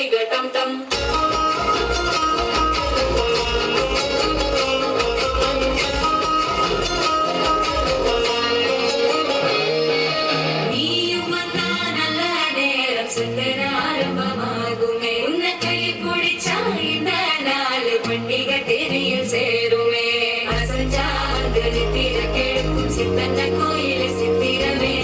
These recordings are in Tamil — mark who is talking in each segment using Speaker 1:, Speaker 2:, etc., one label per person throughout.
Speaker 1: முஸ்திக டம் டம் ஆரம்பமாகுமே உன்னை கை பிடிச்சா இந்த நாள் பண்டிகை தேனியில் சேருமே அசஞ்சாது நித்திர கெடுக்கும் சித்தன்ன கோயில சித்திரமே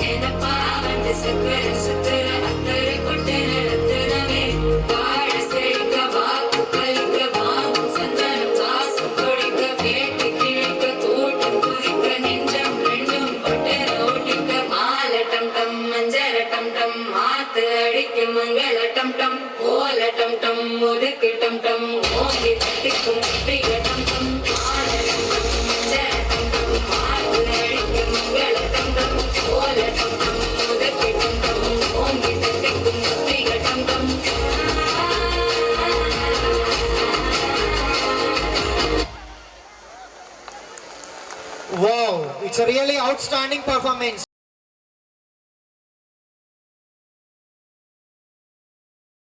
Speaker 1: எனப்பா வந்து சக்கர சுத்துற அத்தரை கொட்டு நடத்துறவே வாழ செழிக்க வாக்கு பலிக்க வாங்கும் சந்தனம் வாசம் கொழிக்க கேட்டு கிழிக்க கூட்டம் குதிக்க நெஞ்சம் ரெண்டும் பொட்டு ஓட்டிக்க மாலை டம் டம் மஞ்சர டம் டம் மாத்து அடிக்க மங்கள டம் டம் ஓல டம் டம் ஒதுக்கு டம் டம் ஓங்கி தட்டிக்கும் முஸ்திக டம் டம் மாலை டம் டம் மஞ்சர டம் டம் மாத்து அடிக்க மங்கள டம் டம் ஓல டம் டம் ஒதுக்கு டம் டம் ஓங்கி தட்டிக்கும் முஸ்திக டம் டம்.
Speaker 2: Wow, it's a really outstanding performance.